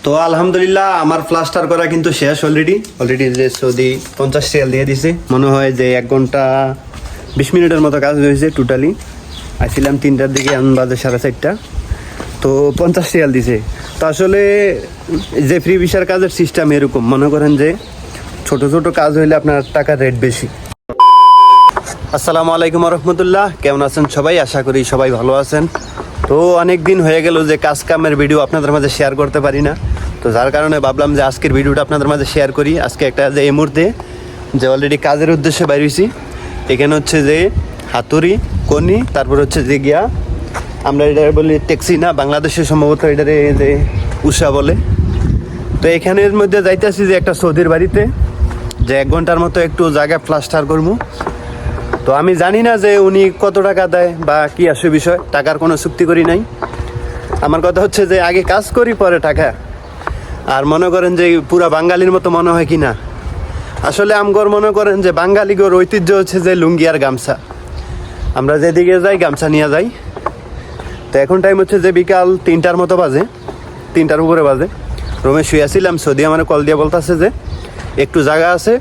তো আলহামদুলিল্লাহ আমার প্লাস্টার করা কিন্তু শেষ অলরেডি যে সৌদি 50 রিয়াল দিয়ে দিছে। মনে হয় যে 1 ঘন্টা 20 মিনিটের মতো কাজ হয়েছে টোটালি। আসছিলাম 3টার দিকে, এখন বাজে 4:30। তো 50 রিয়াল দিছে। তো আসলে যে ফ্রি ভিসার কাজের সিস্টেম এরকম, মনে করেন যে ছোট ছোট কাজ হইলে আপনার টাকার রেট বেশি। আসসালামু আলাইকুম রহমতুল্লাহ, কেমন আছেন সবাই? আশা করি সবাই ভালো আছেন। তো অনেক দিন হয়ে গেল যে কাজ কামের ভিডিও আপনাদের মাঝে শেয়ার করতে পারি না, তো যার কারণে ভাবলাম যে আজকের ভিডিওটা আপনাদের মাঝে শেয়ার করি। আজকে একটা যে এই মুহূর্তে যে অলরেডি কাজের উদ্দেশ্যে বাইর হয়েছি, এখানে হচ্ছে যে হাতুড়ি কনি, তারপর হচ্ছে যে গিয়া আমরা এটা বলি ট্যাক্সি, না বাংলাদেশে সম্ভবত এটারে যে উষা বলে। তো এখানের মধ্যে যাইতেছি যে একটা সৌদির বাড়িতে, যে 1 ঘন্টার মতো একটু জায়গা প্লাস্টার করবো। তো আমি জানি না যে উনি কত টাকা দেয় বা কি আসে বিষয়, টাকার কোনো চুক্তি করি নাই। আমার কথা হচ্ছে যে আগে কাজ করি পরে টাকা। আর মনে করেন যে পুরা বাঙালির মতো মনে হয় কি না, আসলে আমগর মনে করেন যে বাঙালিগর ঐতিহ্য হচ্ছে যে লুঙ্গি আর গামছা। আমরা যেদিকে যাই গামছা নিয়ে যাই। তো এখন টাইম হচ্ছে যে বিকাল 3টার মতো বাজে, 3টার উপরে বাজে। রুমে শুয়েছিলাম, সৌদি আমার কল দিয়ে বলতেছে যে একটু জায়গা আছে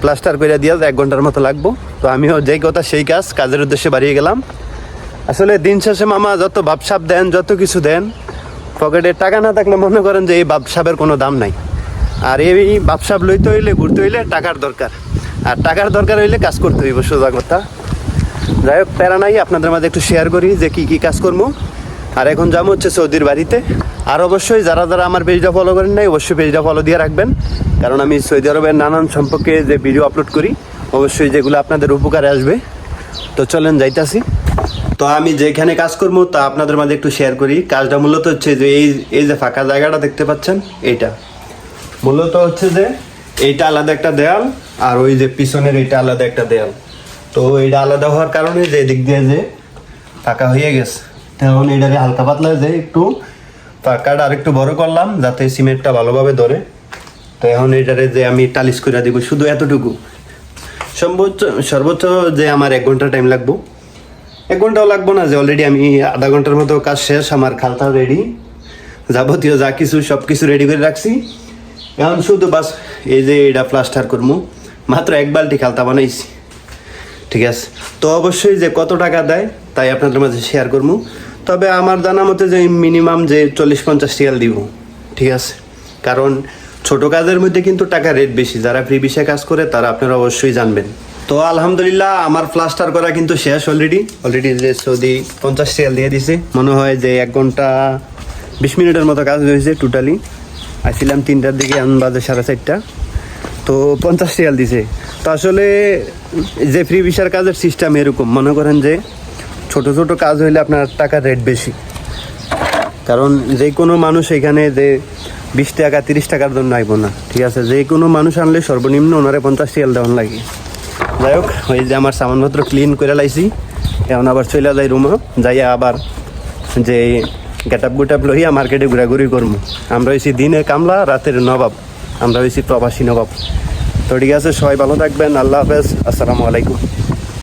প্লাস্টার করে দিয়া 1 ঘন্টার মতো লাগবো। তো আমিও যেই কথা সেই কাজের উদ্দেশ্যে বাড়িয়ে গেলাম। আসলে দিন শেষে মামা যত ভাবসাব দেন, যত কিছু দেন, পকেটে টাকা না থাকলে মনে করেন যে এই ভাবসাবের কোনো দাম নাই। আর এই ভাবসাব লইতে হইলে, ঘুরতে হইলে টাকার দরকার, আর টাকার দরকার হইলে কাজ করতে হইব, সোজা কথা। যাই হোক, প্যারা নাই, আপনাদের মাঝে একটু শেয়ার করি যে কী কাজ করবো। আর এখন যাবো হচ্ছে সৌদির বাড়িতে। আর অবশ্যই যারা আমার পেজটা ফলো করেন নাই, অবশ্যই পেজটা ফলো দিয়ে রাখবেন, কারণ আমি সৌদি আরবের নানান সম্পর্কে যে ভিডিও আপলোড করি, অবশ্যই যেগুলো আপনাদের উপকারে আসবে। তো চলেন যাইতাছি। তো আমি যেখানে কাজ করবো তা আপনাদের মাঝে একটু শেয়ার করি। কাজটা মূলত হচ্ছে যে এই যে ফাঁকা জায়গাটা দেখতে পাচ্ছেন, এইটা মূলত হচ্ছে যে এইটা আলাদা একটা দেয়াল, আর ওই যে পিছনের এইটা আলাদা একটা দেয়াল। তো এইটা আলাদা হওয়ার কারণে যে দিক দিয়ে যে ফাঁকা হয়ে গেছে, তখন এইটাকে হালকা পাতলা যে একটু ফাঁকাটা আর একটু বড় করলাম যাতে সিমেন্টটা ভালোভাবে ধরে। তো এখন এইটারে যে আমি টালিশ করে দিব, শুধু এতটুকু। সর্বোচ্চ যে আমার 1 ঘন্টা টাইম লাগবো। 1 ঘন্টাও লাগবো না, যে অলরেডি আমি আধা ঘন্টার মতো কাজ শেষ। আমার খালটাও রেডি, যাবতীয় যা কিছু সব কিছু রেডি করে রাখছি। এখন শুধু বাস এই যে এটা প্লাস্টার করবো। মাত্র 1 বালতি খালতা বানাইছি, ঠিক আছে। তো অবশ্যই যে কত টাকা দেয় তাই আপনাদের মাঝে শেয়ার করবো। তবে আমার জানা মতে যে মিনিমাম যে 40-50 রিয়াল দিব, ঠিক আছে। কারণ ছোট কাজের মধ্যে কিন্তু টাকা রেট বেশি। যারা ফ্রি ভিসায় কাজ করে তারা আপনারা অবশ্যই জানবেন। তো আলহামদুলিল্লাহ আমার প্লাস্টার করা কিন্তু শেষ অলরেডি যে সৌদি 50 রিয়াল দিয়ে দিছে। মনে হয় যে 1 ঘন্টা 20 মিনিটের মতো কাজ হয়েছে টোটালি। আসছিলাম 3টার দিকে, এখন বাজে 4:30। তো 50 রিয়াল দিছে। তো আসলে যে ফ্রি ভিসার কাজের সিস্টেম এরকম, মনে করেন যে ছোট ছোট কাজ হইলে আপনার টাকার রেট বেশি। কারণ যে কোনো মানুষ এখানে যে 20 টাকা 30 টাকার জন্য আইব না, ঠিক আছে। যে কোনো মানুষ আনলে সর্বনিম্ন ওনারে 50 রিয়াল দেওয়ান লাগে। যাই হোক, ওই যে আমার সামানপত্র ক্লিন করে লাইছি, এখন আবার চলে যাই রুমে, যাইয়া আবার যে গেটআপ লইয়া মার্কেটে ঘোরাঘুরি করবো। আমরা হয়েছি দিনে কামলা, রাতের নবাব, আমরা হয়েছি প্রবাসী নবাব। তো ঠিক আছে, সবাই ভালো থাকবেন। আল্লাহ হাফেজ, আসসালামু আলাইকুম।